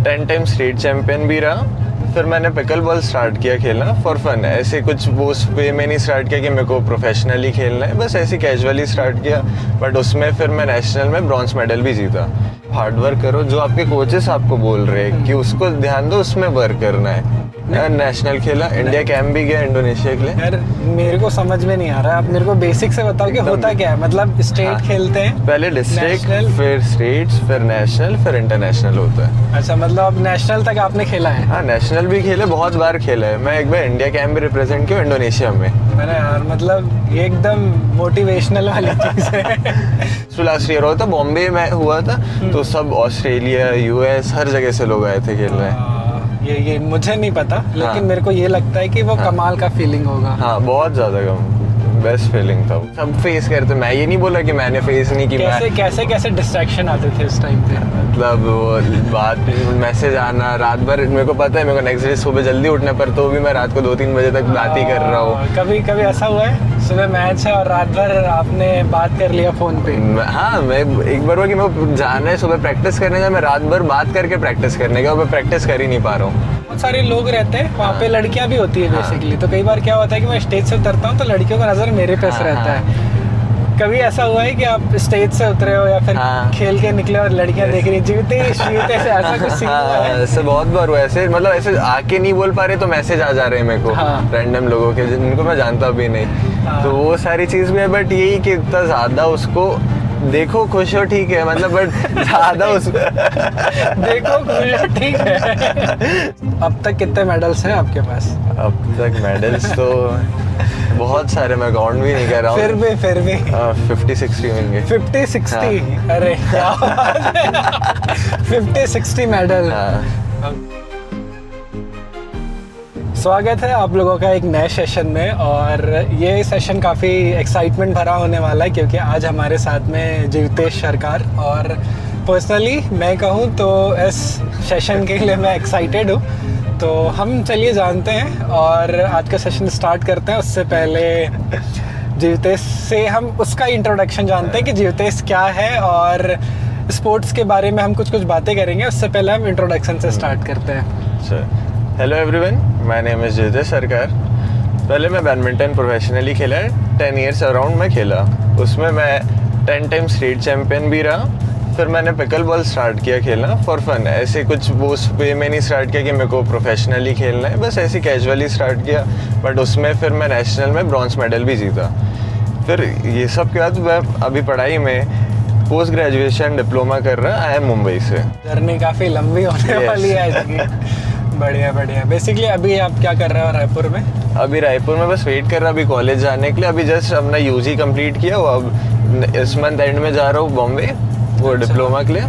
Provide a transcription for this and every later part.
10 time state champion भी रहा। फिर मैंने पिकल बॉल स्टार्ट किया खेलना फॉर फन, ऐसे कुछ वो उस वे में नहीं स्टार्ट किया कि मेरे को प्रोफेशनली खेलना है, बस ऐसे कैजुअली स्टार्ट किया। बट उसमें फिर मैं नेशनल में ब्रॉन्ज मेडल भी जीता। हार्ड वर्क करो, जो आपके कोचेस आपको बोल रहे हैं कि उसको ध्यान दो, उसमें वर्क करना है। नेशनल खेला, इंडिया कैंप भी गया इंडोनेशिया के लिए। यार मेरे को समझ में नहीं आ रहा है, आप मेरे को बेसिक से बताओ कि होता क्या है। मतलब स्टेट खेलते हैं, पहले डिस्ट्रिक्ट, national, फिर स्टेट्स, फिर नेशनल, फिर इंटरनेशनल होता है। अच्छा, मतलब अब नेशनल तक आपने खेला है? हाँ, नेशनल भी खेले, बहुत बार खेला है। मैं एक बार इंडिया कैंप भी रिप्रेजेंट किया इंडोनेशिया में। अरे यार, मतलब ये एकदम मोटिवेशनल वाली चीज है। लास्ट ईयर हुआ था, बॉम्बे में हुआ था, तो सब ऑस्ट्रेलिया, यूएस, हर जगह से लोग आए थे खेलने। ये मुझे नहीं पता, लेकिन हाँ। मेरे को ये लगता है कि वो कमाल का फीलिंग होगा। हाँ, बहुत ज्यादा बेस्ट फीलिंग था। सब फेस करते, मैं ये नहीं बोला कि मैंने फेस नहीं की। कैसे डिस्ट्रैक्शन आते थे उस टाइम पे? मतलब वो बात, मैसेज आना रात भर, मेरे को पता है मेरे को नेक्स्ट डे सुबह जल्दी उठना, पर तो भी मैं रात को 2-3 बजे तक बात ही कर रहा हूँ। कभी ऐसा हुआ है सुबह मैच है और रात भर आपने बात कर लिया फोन पे? हाँ, मैं एक बार हुआ कि मैं जाना है सुबह प्रैक्टिस करने का, मैं रात भर बात करके प्रैक्टिस करने का, मैं प्रैक्टिस कर ही नहीं पा रहा हूँ। बहुत सारे लोग रहते हैं वहाँ पे, लड़कियाँ भी होती है बेसिकली। तो कई बार क्या होता है कि मैं स्टेज से उतरता हूँ तो लड़कियों का नजर मेरे पे से रहता है। कभी ऐसा हुआ है कि आप स्टेज से उतरे हो या फिर खेल के निकले और लड़कियां देख रही जीवते से, ऐसा कुछ सीन हुआ है? ऐसे बहुत बार हुआ, ऐसे मतलब ऐसे आके नहीं बोल पा रहे तो मैसेज आ जा रहे हैं मेरे को, रैंडम लोगों के जिनको मैं जानता भी नहीं। तो वो सारी चीज भी है, बट यही कि इतना ज्यादा उसको देखो खुश हो, ठीक है, मतलब बट ज्यादा उस देखो खुश हो, ठीक है। अब तक कितने मेडल्स हैं आपके पास? अब तक मेडल्स तो बहुत सारे, मैं काउंट भी नहीं कर रहा हूँ। फिर भी 50-60 होंगे। 50-60? अरे क्या 50-60 मेडल। स्वागत है आप लोगों का एक नए सेशन में, और ये सेशन काफ़ी एक्साइटमेंट भरा होने वाला है क्योंकि आज हमारे साथ में जीवतेश सरकार, और पर्सनली मैं कहूँ तो इस सेशन के लिए मैं एक्साइटेड हूँ। तो हम चलिए जानते हैं और आज का सेशन स्टार्ट करते हैं। उससे पहले जीवतेश से हम उसका इंट्रोडक्शन जानते हैं कि जीवतेश क्या है, और स्पोर्ट्स के बारे में हम कुछ बातें करेंगे। उससे पहले हम इंट्रोडक्शन से स्टार्ट करते हैं। Hello everyone, my name is Jeevtesh Sarkar. पहले मैं बैडमिंटन प्रोफेशनली खेला है, 10 ईयर्स अराउंड मैं खेला। उसमें मैं 10 टाइम स्टेट चैंपियन भी रहा। फिर मैंने पिकल बॉल स्टार्ट किया खेलना फॉर फन, ऐसे कुछ वो उस वे में नहीं स्टार्ट किया कि मेरे को प्रोफेशनली खेलना है, बस ऐसे कैजुअली स्टार्ट किया। बट उसमें फिर मैं नेशनल में ब्रॉन्ज मेडल भी जीता। फिर ये सब के बाद मैं अभी पढ़ाई में पोस्ट ग्रेजुएशन डिप्लोमा कर रहा, आई एम मुंबई से। जर्नी काफ़ी लंबी होने वाली है इसकी। बढ़िया। बेसिकली अभी आप क्या कर रहे हो रायपुर में? अभी रायपुर में बस वेट कर रहा अभी कॉलेज जाने के लिए। अभी जस्ट अपना यूजी कंप्लीट किया, वो अब इस मंथ एंड में जा रहा हूँ बॉम्बे, वो डिप्लोमा के लिए।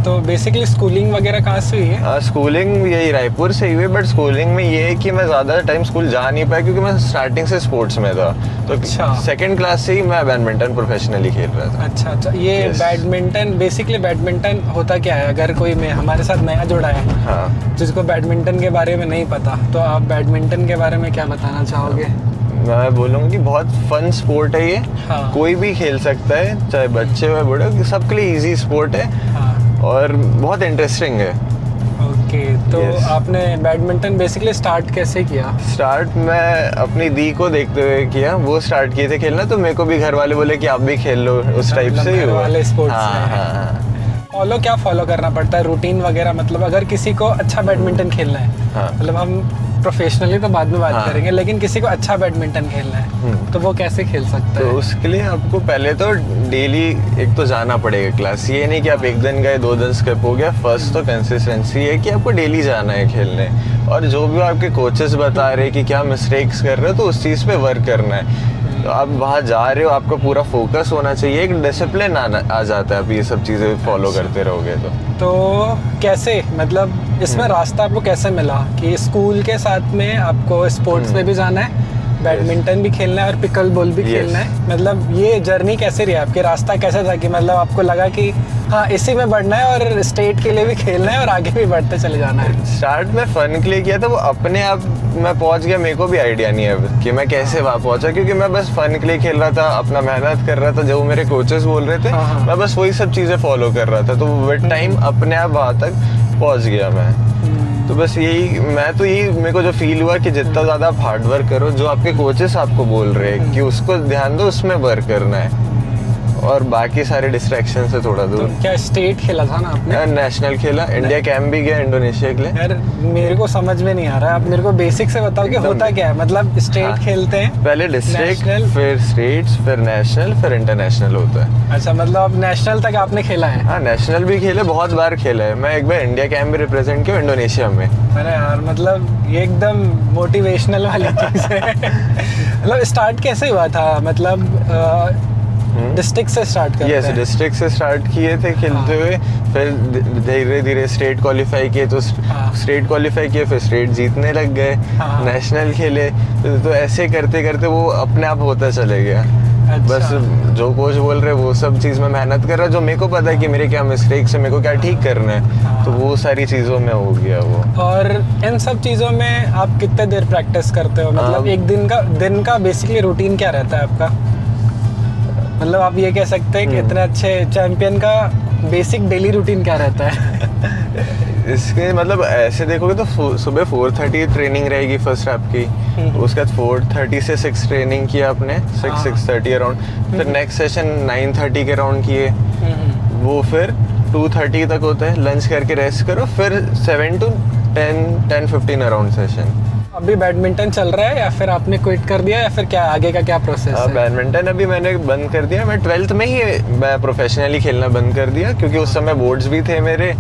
तो बेसिकली स्कूलिंग वगैरह कहाँ से हुई है? स्कूलिंग यही रायपुर से हुई है, बट स्कूलिंग में ये है कि मैं ज़्यादा टाइम स्कूल जा नहीं पाया क्योंकि मैं स्टार्टिंग से स्पोर्ट्स में था। तो सेकंड क्लास से ही मैं बैडमिंटन प्रोफेशनली खेल रहा था। अच्छा। ये बैडमिंटन, बेसिकली बैडमिंटन होता क्या है? अगर कोई में हमारे साथ नया जुड़ा है जिसको बैडमिंटन के बारे में नहीं पता, तो आप बैडमिंटन के बारे में क्या बताना चाहोगे? मैं बोलूँगा कि बहुत फन स्पोर्ट है ये। कोई भी खेल सकता है, चाहे बच्चे हो बड़े, सबके लिए इजी स्पोर्ट है और बहुत इंटरेस्टिंग है। ओके, तो आपने बैडमिंटन बेसिकली स्टार्ट कैसे किया? स्टार्ट मैं अपनी दी को देखते हुए किया, वो स्टार्ट किए थे खेलना, तो मेरे को भी घर वाले बोले कि आप भी खेल लो, उस टाइप से ही हुआ। वाले स्पोर्ट्स क्या फॉलो करना पड़ता है रूटीन वगैरह? मतलब अगर किसी को अच्छा बैडमिंटन खेलना है, मतलब हम प्रोफेशनली तो बाद में बात करेंगे, लेकिन किसी को अच्छा बैडमिंटन खेलना है तो वो कैसे खेल सकता है? तो उसके लिए आपको पहले तो डेली एक तो जाना पड़ेगा क्लास। ये नहीं कि आप एक दिन गए 2 दिन स्किप हो गया। फर्स्ट तो कंसिस्टेंसी है कि आपको डेली जाना है खेलने, और जो भी आपके कोचेस बता रहे हैं कि क्या मिस्टेक्स कर रहे हो तो उस चीज़ पे वर्क करना है। तो आप वहाँ जा रहे हो, आपका पूरा फोकस होना चाहिए, एक डिसिप्लिन आ जाता है। आप ये सब चीज़ें फॉलो करते रहोगे तो कैसे, मतलब इसमें रास्ता आपको कैसे मिला कि स्कूल के साथ में आपको स्पोर्ट्स में भी जाना है, बैडमिंटन भी खेलना है और पिकल बॉल भी खेलना है? मतलब ये जर्नी कैसे रही आपके? रास्ता कैसा था कि मतलब आपको लगा कि हाँ इसी में बढ़ना है और स्टेट के लिए भी खेलना है और आगे भी बढ़ते चले जाना है? स्टार्ट में फन के लिए किया था, वो अपने आप मैं पहुंच गया। मेरे को भी आइडिया नहीं है कि मैं कैसे वहाँ पहुंचा, क्योंकि मैं बस फन के लिए खेल रहा था, अपना मेहनत कर रहा था, जो मेरे कोचेस बोल रहे थे मैं बस वही सब चीज़ें फॉलो कर रहा था। तो विद टाइम अपने आप वहाँ तक पहुंच गया मैं। तो बस यही मेरे को जो फील हुआ कि जितना ज़्यादा आप हार्ड वर्क करो, जो आपके कोचेस आपको बोल रहे हैं कि उसको ध्यान दो, उसमें वर्क करना है और बाकी सारे डिस्ट्रैक्शन से थोड़ा तो दूर। क्या स्टेट खेला था ना आपने? नेशनल खेला, इंडिया कैंप भी गया इंडोनेशिया के लिए। यार मेरे को समझ में नहीं आ रहा है, आप मेरे को बेसिक से बताओ कि होता क्या है, मतलब स्टेट हाँ। खेलते हैं, पहले डिस्ट्रिक्ट, National? फिर स्टेट्स, फिर नेशनल, फिर इंटरनेशनल होता है। अच्छा मतलब अब नेशनल तक आपने खेला है? हाँ, नेशनल भी खेले, बहुत बार खेला है। मैं एक बार इंडिया कैंप भी रिप्रेजेंट किया इंडोनेशिया में। अरे यार मतलब ये एकदम मोटिवेशनल वाली चीज़ है। मतलब स्टार्ट कैसे हुआ था, मतलब डिस्ट्रिक्ट से स्टार्ट करते यस, हैं? डिस्ट्रिक्ट से स्टार्ट किए थे खेलते हुए, फिर धीरे धीरे स्टेट क्वालिफाई किए, तो हाँ। स्टेट क्वालिफाई किए, फिर स्टेट जीतने लग गए, हाँ। नेशनल खेले, तो ऐसे करते करते वो अपने आप होता चले गया। अच्छा। बस जो कोच बोल रहे वो सब चीज़ में मेहनत कर रहा, जो मेरे को पता है कि मेरे क्या मिस्टेक्स है, मेरे को क्या ठीक करना है, तो वो सारी चीज़ों में हो गया वो। और इन सब चीज़ों में आप कितने देर प्रैक्टिस करते हो, मतलब एक दिन का बेसिकली रूटीन क्या रहता है आपका? मतलब आप ये कह सकते हैं कि इतने अच्छे चैंपियन का बेसिक डेली रूटीन क्या रहता है? इसके मतलब ऐसे देखोगे तो सुबह 4:30 ट्रेनिंग रहेगी फर्स्ट आपकी, उसके बाद 4:30 से 6 ट्रेनिंग किया आपने, 6:30 अराउंड, फिर नेक्स्ट सेशन 9:30 के अराउंड किए, वो फिर 2:30 तक होता है, लंच करके रेस्ट करो, फिर 7 to 10:15 अराउंड सेशन। अभी बैडमिंटन चल रहा है या फिर आपने क्विट कर दिया, या फिर क्या आगे का क्या प्रोसेस है? बैडमिंटन अभी मैंने बंद कर दिया, मैं 12th में ही मैं प्रोफेशनली खेलना बंद कर दिया, क्योंकि उस समय बोर्ड्स भी थे मेरे,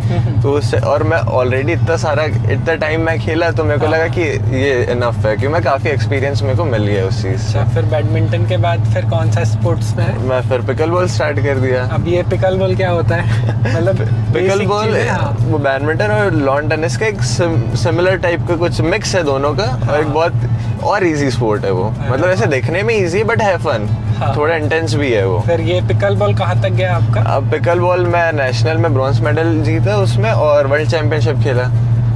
तो उससे और मैं ऑलरेडी इतना टाइम मैं खेला, तो मेरे को लगा कि ये इनफ है, क्योंकि मैं काफ़ी एक्सपीरियंस मेरे को मिल गया उस चीज़ से। अच्छा, फिर बैडमिंटन के बाद फिर कौन सा स्पोर्ट्स में है? मैं फिर पिकल बॉल स्टार्ट कर दिया। अब ये पिकल बॉल क्या होता है? मतलब पिकल basic बॉल चीज़ें, हाँ। वो बैडमिंटन और लॉन टेनिस का एक सिमिलर टाइप का कुछ मिक्स है दोनों का, और एक बहुत और इजी स्पोर्ट है वो, मतलब ऐसे देखने में इजी बट है फन, हाँ। थोड़ा इंटेंस भी है वो। फिर ये पिकल बॉल कहाँ तक गया आपका? अब पिकल बॉल मैं नेशनल में ब्रॉन्ज मेडल जीता उसमें, और वर्ल्ड चैंपियनशिप खेला।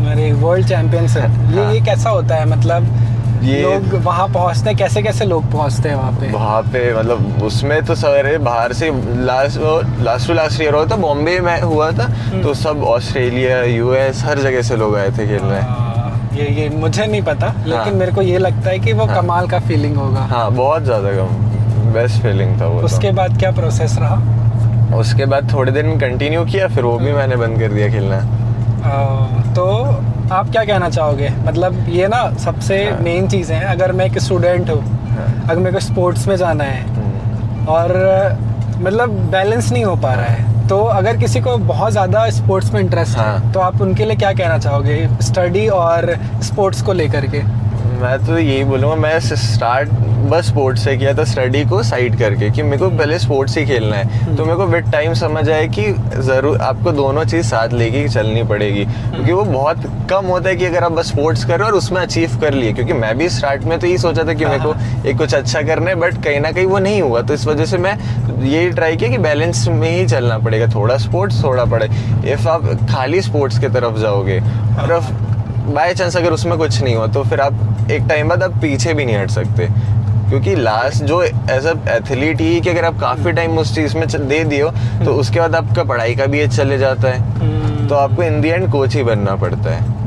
मेरे वर्ल्ड चैंपियनशिप, ये कैसा होता है, मतलब ये लोग वहाँ पहुँचते हैं कैसे, कैसे लोग पहुँचते हैं वहाँ पे? मतलब उसमें तो सारे बाहर से लास्ट ईयर हुआ था, बॉम्बे में हुआ था, तो सब ऑस्ट्रेलिया, यूएस, हर जगह से लोग आए थे खेलने। ये मुझे नहीं पता, लेकिन हाँ। मेरे को ये लगता है कि वो कमाल का फीलिंग होगा। हाँ, बहुत ज़्यादा कम, बेस्ट फीलिंग था वो। उसके बाद क्या प्रोसेस रहा? उसके बाद थोड़े दिन कंटिन्यू किया, फिर वो भी मैंने बंद कर दिया खेलना। तो आप क्या कहना चाहोगे, मतलब ये ना सबसे मेन चीज़ है, अगर मैं एक स्टूडेंट हूँ, अगर मेरे को स्पोर्ट्स में जाना है और मतलब बैलेंस नहीं हो पा रहा है, तो अगर किसी को बहुत ज़्यादा स्पोर्ट्स में इंटरेस्ट है, तो आप उनके लिए क्या कहना चाहोगे स्टडी और स्पोर्ट्स को लेकर के? मैं तो यही बोलूँगा, मैं स्टार्ट बस स्पोर्ट्स से किया था, स्टडी को साइड करके, कि मेरे को पहले स्पोर्ट्स ही खेलना है। तो मेरे को विद टाइम समझ आया कि ज़रूर आपको दोनों चीज़ साथ लेके चलनी पड़ेगी, क्योंकि वो बहुत कम होता है कि अगर आप बस स्पोर्ट्स करो और उसमें अचीव कर लिए, क्योंकि मैं भी स्टार्ट में तो यही सोचा था कि मेरे को एक कुछ अच्छा करना है, बट कहीं ना कहीं वो नहीं हुआ, तो इस वजह से मैं यही ट्राई किया कि बैलेंस में ही चलना पड़ेगा, थोड़ा स्पोर्ट्स थोड़ा पढ़ाई। इफ़ आप खाली स्पोर्ट्स की तरफ जाओगे और बाय चांस अगर उसमें कुछ नहीं हो, तो फिर आप एक टाइम बाद आप पीछे भी नहीं हट सकते, क्योंकि लास्ट जो एज अ एथलीट ही कि अगर आप काफ़ी टाइम उस चीज़ में दे दियो, तो उसके बाद आपका पढ़ाई का भी एज चले जाता है, तो आपको इन दी एंड कोच ही बनना पड़ता है।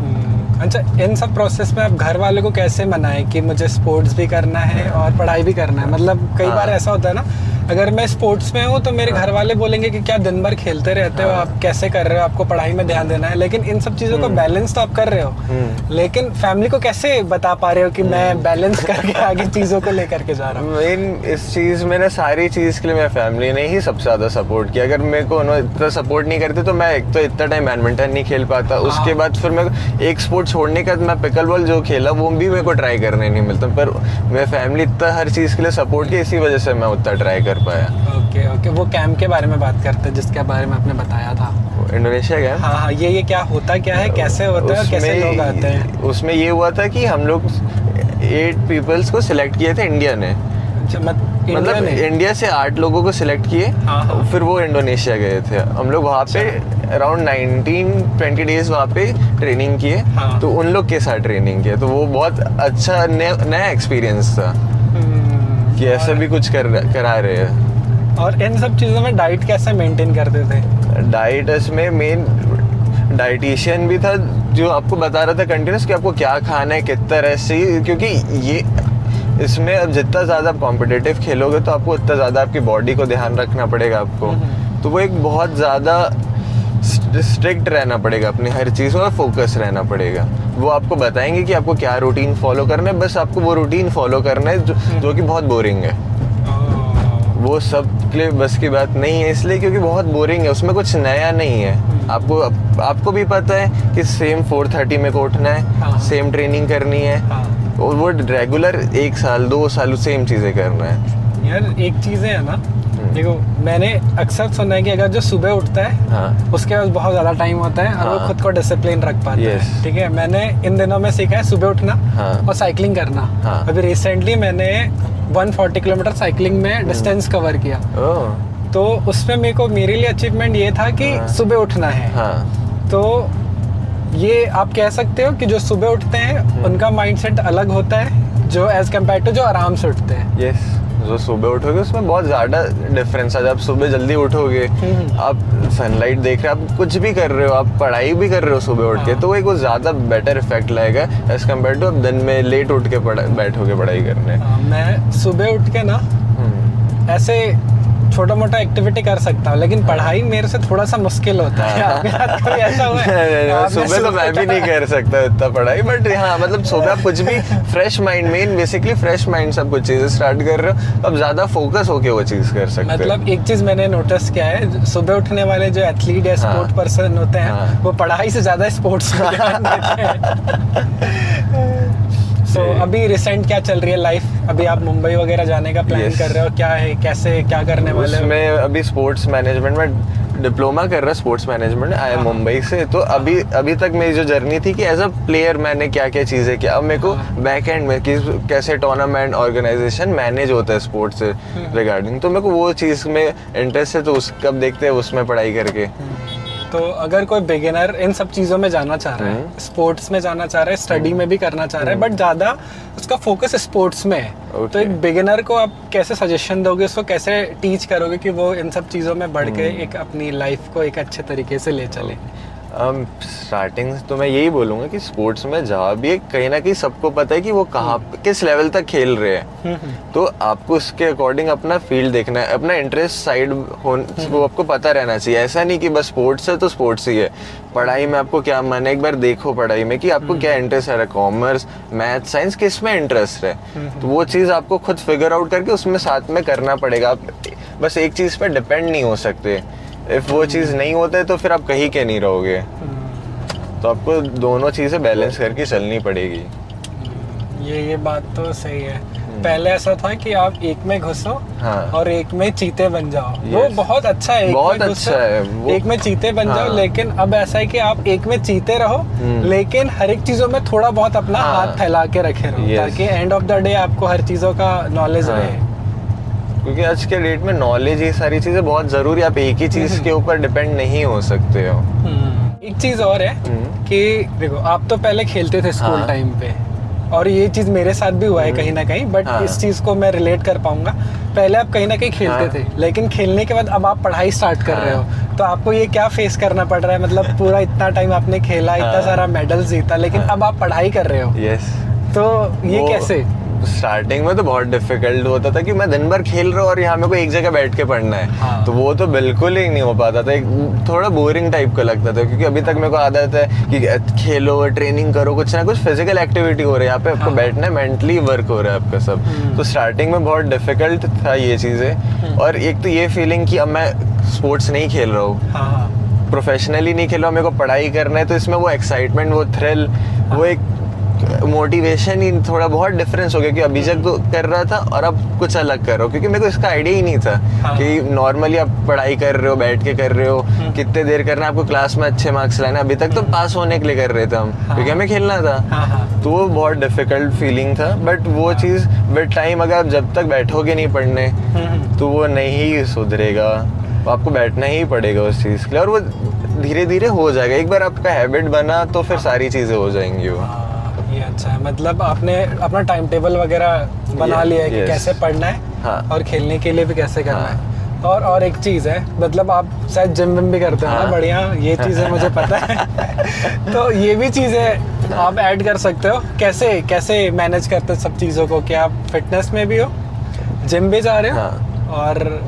अच्छा, इन सब प्रोसेस में आप घर वालों को कैसे मनाएं कि मुझे स्पोर्ट्स भी करना है और पढ़ाई भी करना है? मतलब कई बार ऐसा होता है ना, अगर मैं स्पोर्ट्स में हूँ तो मेरे घर वाले बोलेंगे कि क्या दिन भर खेलते रहते हो, आप कैसे कर रहे हो, आपको पढ़ाई में ध्यान देना है, लेकिन इन सब चीज़ों को बैलेंस तो आप कर रहे हो, लेकिन फैमिली को कैसे बता पा रहे हो कि मैं बैलेंस करके आगे चीज़ों को लेकर के जा रहा हूँ? मेन इस चीज़ में ना, सारी चीज़ के लिए मेरी फैमिली ने ही सबसे ज़्यादा सपोर्ट किया। अगर मेरे को उन्होंने इतना सपोर्ट नहीं करते तो मैं एक तो इतना टाइम बैडमिंटन नहीं खेल पाता, उसके बाद फिर मैं एक स्पोर्ट छोड़ने का, मैं पिकल बॉल जो खेला वो भी मेरे को ट्राई करने नहीं मिलता, पर मेरी फैमिली इतना हर चीज़ के लिए सपोर्ट की, इसी वजह से मैं उतना ट्राई कर पाया। ओके, वो कैंप के बारे में बात करते हैं जिसके बारे में आपने बताया था, इंडोनेशिया गया। हाँ, ये क्या होता क्या है, कैसे होता है और कैसे लोग आते हैं? उसमें ये हुआ था कि हम लोग 8 पीपल्स को सिलेक्ट किए थे इंडिया ने, मतलब इंडिया से 8 लोगों को सिलेक्ट किए, फिर वो इंडोनेशिया गए थे। हम लोग वहाँ पे अराउंड 19-20 डेज वहाँ पे ट्रेनिंग किए, तो उन लोग के साथ ट्रेनिंग किए, तो वो बहुत अच्छा नया एक्सपीरियंस था कि ऐसा भी कुछ करा रहे हैं। और इन सब चीज़ों में डाइट कैसे मेंटेन करते थे? डाइट इसमें मेन डाइटिशियन भी था जो आपको बता रहा था कंटिन्यूस कि आपको क्या खाना है, किस तरह से, क्योंकि ये इसमें अब जितना ज़्यादा आप कॉम्पिटिटिव खेलोगे तो आपको उतना ज़्यादा आपकी बॉडी को ध्यान रखना पड़ेगा आपको। तो वो एक बहुत ज़्यादा स्ट्रिक्ट रहना पड़ेगा अपनी हर चीज़ और फोकस रहना पड़ेगा। वो आपको बताएंगे कि आपको क्या रूटीन फॉलो करना है, बस आपको वो रूटीन फॉलो करना है जो कि बहुत बोरिंग है। वो सब के लिए बस की बात नहीं है, इसलिए क्योंकि बहुत बोरिंग है, उसमें कुछ नया नहीं है। आपको भी पता है कि सेम 4:30 में को उठना है, सेम ट्रेनिंग करनी है, और वो रेगुलर 1 साल 2 साल सेम चीज़ें करना है। यार एक चीज़ है ना, देखो मैंने अक्सर सुना है कि अगर जो सुबह उठता है उसके पास बहुत ज़्यादा टाइम होता है और वो खुद को डिसिप्लिन रख पाता है। ठीक है, मैंने इन दिनों में सीखा है सुबह उठना और साइकिलिंग करना। अभी रिसेंटली मैंने 140 किलोमीटर साइकिलिंग में डिस्टेंस कवर किया। तो उसमें मेरे लिए अचीवमेंट ये था कि सुबह उठना है। तो ये आप कह सकते हो कि जो सुबह उठते हैं उनका माइंडसेट अलग होता है जो एज कम्पेयर टू जो आराम से उठते हैं। यस, जो सुबह उठोगे उसमें बहुत ज़्यादा डिफरेंस है। जब सुबह जल्दी उठोगे, आप सनलाइट देख रहे हो, आप कुछ भी कर रहे हो, आप पढ़ाई भी कर रहे हो सुबह उठ के, तो वो एक ज़्यादा बेटर इफेक्ट लाएगा एज कम्पेयर टू आप दिन में लेट उठ के बैठोगे पढ़ाई करने। मैं सुबह उठ के ना ऐसे छोटा मोटा एक्टिविटी कर सकता हूँ, लेकिन पढ़ाई मेरे से थोड़ा सा मुश्किल होता है। आपके साथ कभी ऐसा हुआ है? सुबह तो मैं भी नहीं कर सकता इतना पढ़ाई, बट हाँ मतलब सुबह आप कुछ भी फ्रेश माइंड में, बेसिकली फ्रेश माइंड से आप कुछ चीज़ें स्टार्ट कर रहे हो, अब ज़्यादा फोकस होके वो चीज़ कर सकते हो। मतलब एक चीज़ मैंने नोटिस किया है, सुबह उठने वाले जो एथलीट या स्पोर्ट पर्सन होते हैं वो पढ़ाई से ज़्यादा स्पोर्ट्स में ध्यान देते हैं। तो अभी रिसेंट क्या चल रही है लाइफ? अभी आप मुंबई वगैरह जाने का प्लान कर रहे हो, क्या है, कैसे क्या करने वाले हो? मैं अभी स्पोर्ट्स मैनेजमेंट में डिप्लोमा कर रहा, स्पोर्ट्स मैनेजमेंट आया मुंबई से। तो अभी तक मेरी जो जर्नी थी कि एज अ प्लेयर मैंने क्या क्या चीज़ें किया, अब मेरे को बैक एंड में कि कैसे टूर्नामेंट ऑर्गेनाइजेशन मैनेज होता है स्पोर्ट्स से रिगार्डिंग, तो मेरे को वो चीज़ में इंटरेस्ट है, तो कब देखते हैं उसमें पढ़ाई करके। तो अगर कोई बिगिनर इन सब चीज़ों में जाना चाह रहा है, स्पोर्ट्स में जाना चाह रहा है, स्टडी में भी करना चाह रहा है, बट ज़्यादा उसका फोकस स्पोर्ट्स में है, तो एक बिगिनर को आप कैसे सजेशन दोगे, उसको कैसे टीच करोगे कि वो इन सब चीज़ों में बढ़ के एक अपनी लाइफ को एक अच्छे तरीके से ले चले? स्टार्टिंग तो मैं यही बोलूँगा कि स्पोर्ट्स में जहाँ भी कहीं ना कहीं सबको पता है कि वो कहाँ किस लेवल तक खेल रहे हैं, तो आपको उसके अकॉर्डिंग अपना फील्ड देखना है, अपना इंटरेस्ट साइड वो आपको पता रहना चाहिए। ऐसा नहीं कि बस स्पोर्ट्स है तो स्पोर्ट्स ही है, पढ़ाई में आपको क्या मन है, एक बार देखो पढ़ाई में कि आपको क्या इंटरेस्ट है, कॉमर्स, मैथ, साइंस, किस में इंटरेस्ट है, तो वो चीज़ आपको खुद फिगर आउट करके उसमें साथ में करना पड़ेगा। आप बस एक चीज़ पर डिपेंड नहीं हो सकते। इफ वो चीज़ नहीं होता है तो फिर आप कहीं के नहीं रहोगे, तो आपको दोनों चीज़ें बैलेंस करके चलनी पड़ेगी। ये बात तो सही है। पहले ऐसा था कि आप एक में घुसो और एक में चीते बन जाओ, वो बहुत अच्छा है, बहुत अच्छा है वो। एक में चीते बन जाओ, लेकिन अब ऐसा है कि आप एक में चीते रहो, लेकिन हर एक चीजों में थोड़ा बहुत अपना हाथ फैला के रखे रहो, ताकि एंड ऑफ द डे आपको हर चीजों का नॉलेज रहे। क्योंकि आज के डेट में नॉलेज, ये सारी चीज़ें बहुत ज़रूरी है, आप एक ही चीज़ के ऊपर डिपेंड नहीं हो सकते हो। एक चीज़ और है कि देखो आप तो पहले खेलते थे स्कूल टाइम पे, और ये चीज़ मेरे साथ भी हुआ है कहीं ना कहीं, बट इस चीज़ को मैं रिलेट कर पाऊंगा। पहले आप कहीं ना कहीं खेलते थे, लेकिन खेलने के बाद अब आप पढ़ाई स्टार्ट कर रहे हो, तो आपको ये क्या फेस करना पड़ रहा है? मतलब पूरा इतना टाइम आपने खेला, इतना सारा मेडल जीता, लेकिन अब आप पढ़ाई कर रहे हो। तो ये कैसे? स्टार्टिंग में तो बहुत डिफिकल्ट होता था कि मैं दिन भर खेल रहा हूँ और यहाँ मेरे को एक जगह बैठ के पढ़ना है, तो वो तो बिल्कुल ही नहीं हो पाता था, एक थोड़ा बोरिंग टाइप का लगता था। क्योंकि अभी तक मेरे को आदत है कि खेलो, ट्रेनिंग करो, कुछ ना कुछ फिजिकल एक्टिविटी हो रही है, यहाँ पे आपको बैठना है, मेंटली वर्क हो रहा है आपका सब। तो स्टार्टिंग में बहुत डिफिकल्ट था ये चीज़ें। और एक तो ये फीलिंग कि अब मैं स्पोर्ट्स नहीं खेल रहा हूँ, प्रोफेशनली नहीं खेल रहा हूँ, मेरे को पढ़ाई करना है, तो इसमें वो एक्साइटमेंट, वो थ्रिल, वो एक मोटिवेशन ही थोड़ा बहुत डिफरेंस हो गया कि अभी तक तो कर रहा था और अब कुछ अलग कर रहा हूँ। क्योंकि मेरे को इसका आइडिया ही नहीं था कि नॉर्मली आप पढ़ाई कर रहे हो, बैठ के कर रहे हो, कितने देर करना है आपको, क्लास में अच्छे मार्क्स लाना। अभी तक तो पास होने के लिए कर रहे थे हम, क्योंकि हमें खेलना था। तो वो बहुत डिफिकल्ट फीलिंग था, बट वो चीज़ विद टाइम अगर आप जब तक बैठोगे नहीं पढ़ने तो वो नहीं सुधरेगा, आपको बैठना ही पड़ेगा उस चीज़ के लिए, और वो धीरे धीरे हो जाएगा। एक बार आपका हैबिट बना तो फिर सारी चीज़ें हो जाएंगी वो। ये अच्छा है, मतलब आपने अपना टाइम टेबल वगैरह बना लिया है कि कैसे पढ़ना है और खेलने के लिए भी कैसे करना है। और एक चीज़ है, मतलब आप शायद जिम विम भी करते हो ना, हाँ। बढ़िया, ये चीज़ें मुझे पता है। तो ये भी चीज़ें आप ऐड कर सकते हो। कैसे कैसे मैनेज करते हो सब चीज़ों को? क्या आप फिटनेस में भी हो, जिम भी जा रहे हो, हाँ। और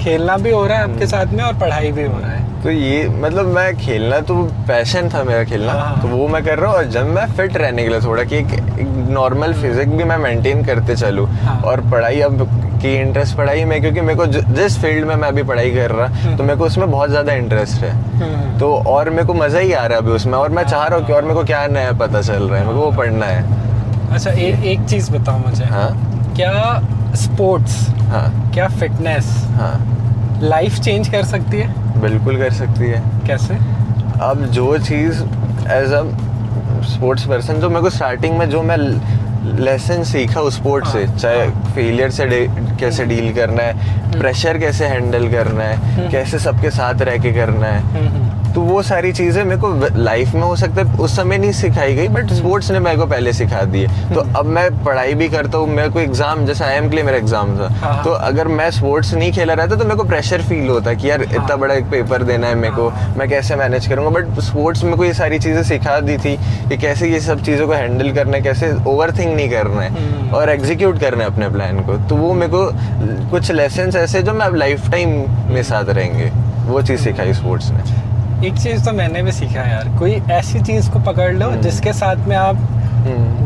खेलना भी हो रहा है आपके साथ में, और पढ़ाई भी हो रहा है? तो ये मतलब मैं खेलना तो पैशन था मेरा खेलना, हाँ। तो वो मैं कर रहा हूँ। और जब मैं फिट रहने के लिए थोड़ा कि एक नॉर्मल फिजिक भी मैं मेंटेन करते चलूँ। हाँ। और पढ़ाई अब की इंटरेस्ट पढ़ाई में, क्योंकि मेरे को जिस फील्ड में मैं अभी पढ़ाई कर रहा, तो मेरे को उसमें बहुत ज़्यादा इंटरेस्ट है। तो और मेरे को मज़ा ही आ रहा है अभी उसमें, और मैं चाह रहा हूँ कि और मेरे को क्या नया पता चल रहा है, मेरे को वो पढ़ना है। अच्छा, एक चीज़ बताओ मुझे। हाँ। क्या स्पोर्ट्स, हाँ। क्या फिटनेस हाँ। लाइफ चेंज कर सकती है? बिल्कुल कर सकती है। कैसे? अब जो चीज़ एज अ स्पोर्ट्स पर्सन, जो मेरे को स्टार्टिंग में जो मैं लेसन सीखा उस स्पोर्ट से, चाहे फेलियर से कैसे डील करना है, प्रेशर कैसे हैंडल करना है, कैसे सबके साथ रह के करना है, तो वो सारी चीज़ें मेरे को लाइफ में हो सकता है उस समय नहीं सिखाई गई, बट स्पोर्ट्स ने मेरे को पहले सिखा दी है। तो अब मैं पढ़ाई भी करता हूँ, मेरे को एग्जाम, जैसे IIM के लिए मेरा एग्जाम था, तो अगर मैं स्पोर्ट्स नहीं खेला रहता तो मेरे को प्रेशर फील होता कि यार इतना बड़ा एक पेपर देना है मेरे को, मैं कैसे मैनेज करूँगा। बट स्पोर्ट्स मेरे को ये सारी चीज़ें सिखा दी थी कि कैसे ये सब चीज़ों को हैंडल करना है, कैसे ओवर थिंक नहीं करना है और एग्जीक्यूट करना है अपने प्लान को। तो वो मेरे को कुछ लेसन ऐसे जो मैं अब लाइफ टाइम में साथ रहेंगे, वो चीज़ सिखाई स्पोर्ट्स ने। एक चीज़ तो मैंने भी सीखा यार, कोई ऐसी चीज़ को पकड़ लो जिसके साथ में आप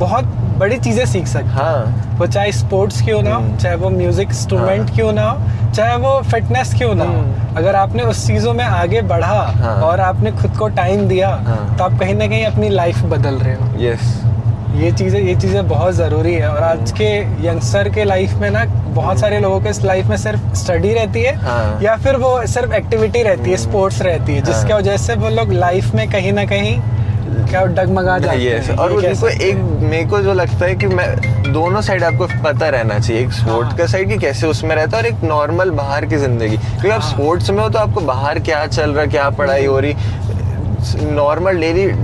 बहुत बड़ी चीज़ें सीख सकते हो। हाँ। वो चाहे स्पोर्ट्स क्यों ना हो, चाहे वो म्यूजिक इंस्ट्रूमेंट क्यों ना हो, चाहे वो फिटनेस क्यों ना हो, अगर आपने उस चीज़ों में आगे बढ़ा और आपने खुद को टाइम दिया, तो आप कहीं ना कहीं अपनी लाइफ बदल रहे हो। यस। ये चीज़ें बहुत ज़रूरी है। और आज के यंगस्टर के लाइफ में ना, बहुत सारे लोगों के इस लाइफ में सिर्फ स्टडी रहती है, या फिर वो सिर्फ एक्टिविटी रहती है, स्पोर्ट्स रहती है, जिसकी वजह से वो लोग लाइफ में कहीं ना कहीं क्या डगमगा जाते हैं। और उनको एक, मेरे को जो लगता है कि मैं दोनों साइड आपको पता रहना चाहिए, एक स्पोर्ट का साइड कि कैसे उसमें रहता है, और एक नॉर्मल बाहर की जिंदगी। क्योंकि आप स्पोर्ट्स में हो तो आपको बाहर क्या चल रहा है, क्या पढ़ाई हो रही, नॉर्मल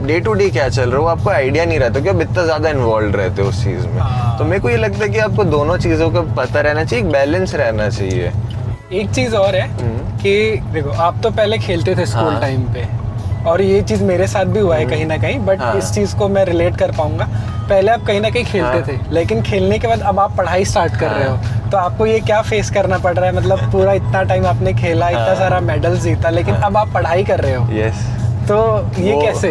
डे टू डे क्या चल रहा है, वो आपको आइडिया नहीं रहता, क्योंकि आप इतना ज़्यादा इन्वॉल्व रहते हो उस चीज़ में। तो मेरे को ये लगता है कि आपको दोनों चीज़ों का पता रहना चाहिए, एक बैलेंस रहना चाहिए। एक चीज़ और है कि देखो, आप तो पहले खेलते थे स्कूल टाइम पे, और ये चीज़ मेरे साथ भी हुआ है कहीं ना कहीं, बट इस चीज़ को मैं रिलेट कर पाऊंगा। पहले आप कहीं ना कहीं खेलते थे, लेकिन खेलने के बाद अब आप पढ़ाई स्टार्ट कर रहे हो, तो आपको ये क्या फेस करना पड़ रहा है? मतलब पूरा इतना टाइम आपने खेला, इतना सारा मेडल जीता, लेकिन अब आप पढ़ाई कर रहे हो। यस। तो ये कैसे?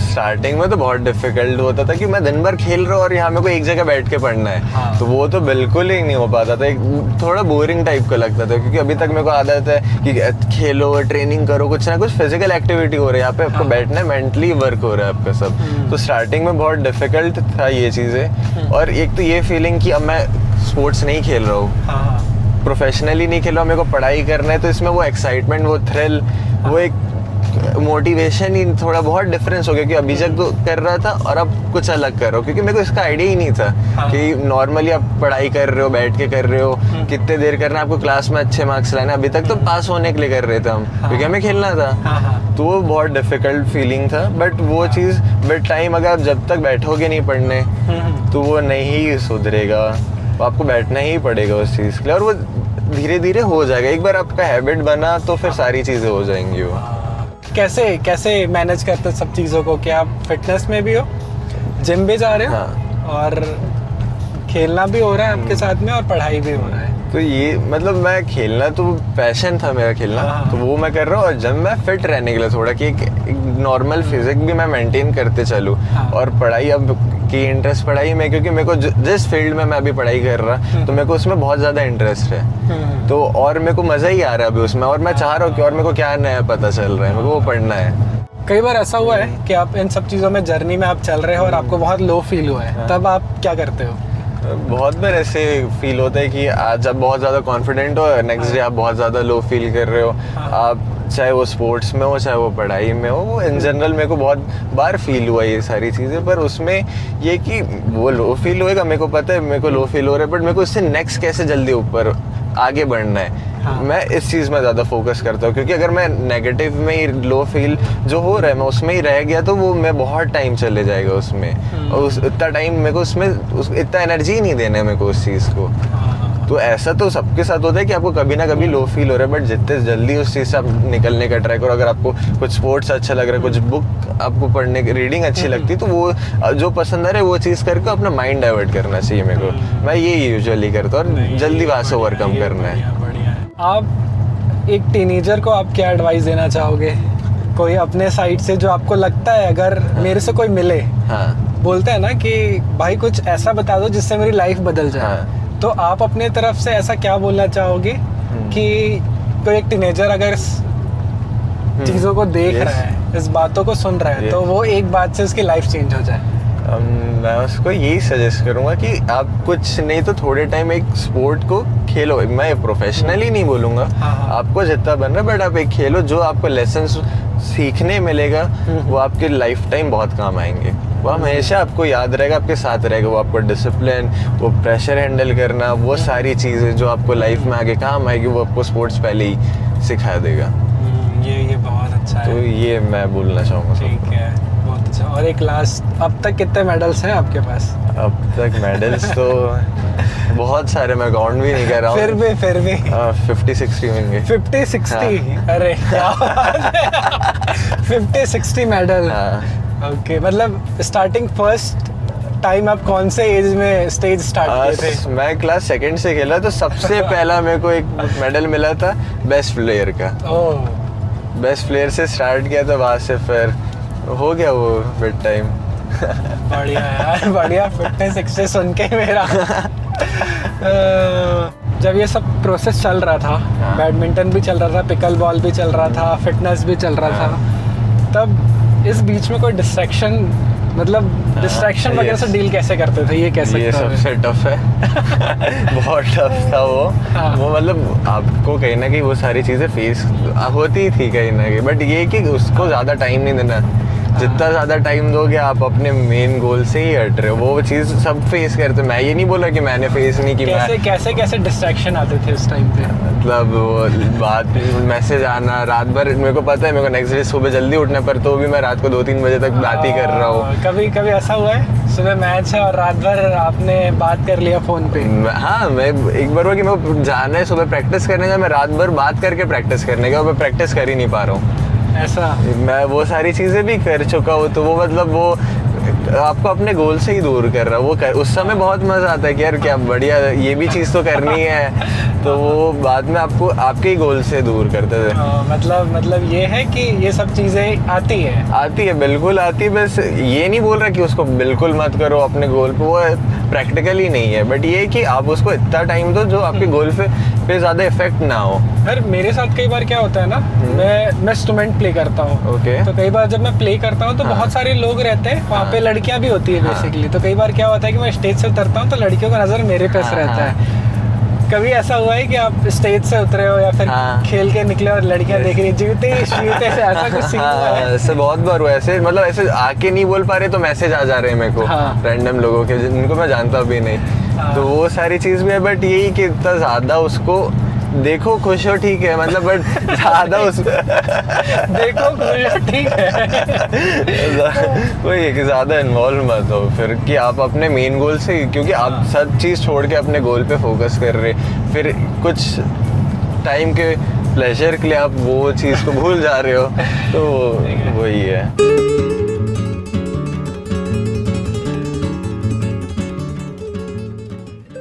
स्टार्टिंग में तो बहुत डिफिकल्ट होता था कि मैं दिन भर खेल रहा हूँ और यहाँ मेरे को एक जगह बैठ के पढ़ना है, तो वो तो बिल्कुल ही नहीं हो पाता था, एक थोड़ा बोरिंग टाइप का लगता था। क्योंकि अभी तक मेरे को आदत है कि खेलो, ट्रेनिंग करो, कुछ ना कुछ फिजिकल एक्टिविटी हो रही है, यहाँ पे आपको बैठना है, मेंटली वर्क हो रहा है आपका सब। तो स्टार्टिंग में बहुत डिफिकल्ट था ये चीज़ें। और एक तो ये फीलिंग कि अब मैं स्पोर्ट्स नहीं खेल रहा हूँ, प्रोफेशनली नहीं खेल रहा हूँ, मेरे को पढ़ाई करना है, तो इसमें वो एक्साइटमेंट, वो थ्रिल, वो एक मोटिवेशन ही थोड़ा बहुत डिफरेंस हो गया कि अभी तक तो कर रहा था और अब कुछ अलग कर रहा हूँ। क्योंकि मेरे को इसका आइडिया ही नहीं था कि नॉर्मली आप पढ़ाई कर रहे हो, बैठ के कर रहे हो, कितने देर करना है आपको, क्लास में अच्छे मार्क्स लाना। अभी तक तो पास होने के लिए कर रहे थे हम, क्योंकि हमें खेलना था। तो वो बहुत डिफिकल्ट फीलिंग था, बट वो चीज़ विद टाइम, अगर आप जब तक बैठोगे नहीं पढ़ने, तो वो नहीं सुधरेगा, आपको बैठना ही पड़ेगा उस चीज़ के लिए, और वो धीरे धीरे हो जाएगा। एक बार आपका हैबिट बना तो फिर सारी चीज़ें हो जाएंगी। वो कैसे कैसे मैनेज करते हो सब चीज़ों को? क्या आप फिटनेस में भी हो, जिम भी जा रहे हो, और खेलना भी हो रहा है आपके साथ में, और पढ़ाई भी हो रहा है? तो ये मतलब मैं खेलना तो पैशन था मेरा खेलना, तो वो मैं कर रहा हूँ। और जब मैं फिट रहने के लिए थोड़ा कि एक नॉर्मल फिजिक भी मैं मेंटेन करते चलूँ, और पढ़ाई अब की इंटरेस्ट पढ़ाई में, क्योंकि मेरे को जिस फील्ड में मैं अभी पढ़ाई कर रहा, तो मेरे को उसमें बहुत ज़्यादा इंटरेस्ट है। तो और मेरे को मज़ा ही आ रहा है अभी उसमें, और मैं चाह रहा हूँ कि और मेरे को क्या नया पता चल रहा है, मेरे को वो पढ़ना है। कई बार ऐसा हुआ है कि आप इन सब चीज़ों में जर्नी में आप चल रहे हो और आपको बहुत लो फील हुआ है, तब आप क्या करते हो? बहुत बार ऐसे फील होता है कि आज आप बहुत ज़्यादा कॉन्फिडेंट हो, नेक्स्ट डे आप बहुत ज़्यादा लो फील कर रहे हो। आप चाहे वो स्पोर्ट्स में हो, चाहे वो पढ़ाई में हो, वो इन जनरल मेरे को बहुत बार फील हुआ ये सारी चीज़ें। पर उसमें ये कि वो लो फील होएगा, मेरे को पता है मेरे को लो फील हो रहा है, बट मेरे को इससे नेक्स्ट कैसे जल्दी ऊपर आगे बढ़ना है, मैं इस चीज़ में ज़्यादा फोकस करता हूँ। क्योंकि अगर मैं नेगेटिव में ही लो फील जो हो रहा है मैं उसमें ही रह गया, तो वो मैं बहुत टाइम चले जाएगा उसमें, और उस इतना टाइम मेरे को उसमें इतना एनर्जी ही नहीं देना है मेरे को उस चीज़ को। तो ऐसा तो सबके साथ होता है कि आपको कभी ना कभी लो फील हो रहा है, बट जितने जल्दी उस चीज़ से आप निकलने का ट्राई करो। अगर आपको कुछ स्पोर्ट्स अच्छा लग रहा है, कुछ बुक आपको पढ़ने की रीडिंग अच्छी लगती है, तो वो जो पसंद आ रहा है वो चीज़ करके अपना माइंड डाइवर्ट करना चाहिए मेरे को। मैं ये यूजुअली करता हूँ और जल्दी वहाँ से ओवरकम करना है। बढ़िया है। आप एक टीनेजर को आप क्या एडवाइस देना चाहोगे, कोई अपने साइड से जो आपको लगता है अगर मेरे से कोई मिले, हाँ बोलते हैं ना कि भाई कुछ ऐसा बता दो जिससे मेरी लाइफ बदल जाए, हाँ। तो आप अपने तरफ से ऐसा क्या बोलना चाहोगे कि कोई एक टीनेजर अगर चीज़ों को देख Yes. रहा है, इस बातों को सुन रहा है, Yes. तो वो एक बात से उसकी लाइफ चेंज हो जाए? मैं उसको यही सजेस्ट करूंगा कि आप कुछ नहीं तो थोड़े टाइम एक स्पोर्ट को खेलो। मैं प्रोफेशनली नहीं बोलूंगा, हाँ, हाँ। आपको जितना बन रहा है, बट आप एक खेलो जो आपको लेसन सीखने मिलेगा, वो आपके लाइफ टाइम बहुत काम आएंगे। वो हमेशा आपको याद रहेगा, आपके साथ रहेगा। वो आपको डिसिप्लिन, वो प्रेशर हैंडल करना, वो सारी चीज़ें जो आपको लाइफ में आगे काम आएगी, वो आपको स्पोर्ट्स पहले ही सिखा देगा। ये बहुत अच्छा तो है। ये मैं बोलना चाहूँगा। ठीक है, बहुत अच्छा। और एक लास्ट, अब तक कितने मेडल्स हैं आपके पास? अब तक मेडल्स तो बहुत सारे, मैं काउंट भी नहीं कर रहा हूँ। फिर भी 50-60 होंगे। 50-60? अरे क्या बात है। 50-60 मेडल। हाँ। ओके, मतलब स्टार्टिंग फर्स्ट टाइम आप कौन से एज में स्टेज स्टार्ट किए थे? मैं क्लास सेकंड से खेला, तो सबसे पहला मेरे को एक मेडल मिला था बेस्ट प्लेयर का। ओह, बेस्ट प्लेयर से स्टार्ट किया था, वहाँ से फिर हो गया वो मिड टाइम। बढ़िया यार, बढ़िया। 50-60 सुन के मेरा जब ये सब प्रोसेस चल रहा था, हाँ। बैडमिंटन भी चल रहा था, पिकल बॉल भी चल रहा था, फिटनेस भी चल रहा था, तब इस बीच में कोई डिस्ट्रैक्शन, मतलब डिस्ट्रैक्शन वगैरह से yes. डील कैसे करते थे, ये कैसे ये करते थे? सबसे टफ है। बहुत टफ था वो। हाँ। वो मतलब आपको कहीं ना कहीं वो सारी चीज़ें फेस होती थी कहीं ना कहीं, बट ये कि उसको ज़्यादा टाइम नहीं देना। जितना ज़्यादा टाइम दोगे आप अपने मेन गोल से ही हट रहे हो। वो चीज़ सब फेस करते। मैं ये नहीं बोला कि मैंने फेस नहीं की। कैसे डिस्ट्रैक्शन आते थे उस टाइम पे? मतलब वो बात, मैसेज आना रात भर, मेरे को पता है मेरे को नेक्स्ट डे सुबह जल्दी उठना, पर तो भी मैं रात को 2-3 बजे तक बात ही कर रहा हूँ। कभी ऐसा हुआ है सुबह मैच है और रात भर आपने बात कर लिया फोन पे? हाँ, मैं एक बार हुआ कि मेरे को जाना है सुबह प्रैक्टिस करने का, मैं रात भर बात करके प्रैक्टिस करने का, मैं प्रैक्टिस कर ही नहीं पा रहा हूँ। ऐसा? मैं वो सारी चीज़ें भी कर चुका हूँ, तो वो मतलब वो आपको अपने गोल से ही दूर कर रहा है। उस समय बहुत मज़ा आता है कि यार क्या बढ़िया, ये भी चीज़ तो करनी है, तो वो बाद में आपको आपके ही गोल से दूर करते थे। मतलब ये है कि ये सब चीज़ें आती है, बिल्कुल आती है। बस ये नहीं बोल रहा कि उसको बिल्कुल मत करो अपने गोल पे, वो प्रैक्टिकल ही नहीं है, बट ये कि आप उसको इतना टाइम दो जो आपके गोल पे ज़्यादा इफेक्ट ना हो। यार मेरे साथ कई बार क्या होता है ना, मैं इंस्ट्रूमेंट प्ले करता हूँ। ओके। तो कई बार जब मैं प्ले करता हूँ तो हाँ। बहुत सारे लोग रहते हैं वहाँ हाँ। पे, लड़कियाँ भी होती है बेसिकली। तो कई बार क्या होता है कि मैं स्टेज से उतरता हूँ तो लड़कियों का नज़र मेरे पे से रहता है। कभी ऐसा हुआ है कि आप स्टेज से उतरे हो या फिर हाँ। खेल के निकले और लड़कियां देख रही जीवते से ऐसा कुछ सीन हुआ है? ऐसे बहुत बार हुआ। ऐसे मतलब ऐसे आके नहीं बोल पा रहे तो मैसेज आ जा रहे हैं मेरे को, हाँ। रैंडम लोगों के जिनको मैं जानता भी नहीं। हाँ। तो वो सारी चीज़ भी है, बट यही कि इतना ज़्यादा उसको देखो खुश हो, ठीक है, मतलब बट ज़्यादा उस देखो ठीक है। वही है कि ज़्यादा इन्वॉल्व मत हो फिर, कि आप अपने मेन गोल से, क्योंकि आप सब चीज़ छोड़ के अपने गोल पे फोकस कर रहे, फिर कुछ टाइम के प्लेजर के लिए आप वो चीज़ को भूल जा रहे हो, तो वही है।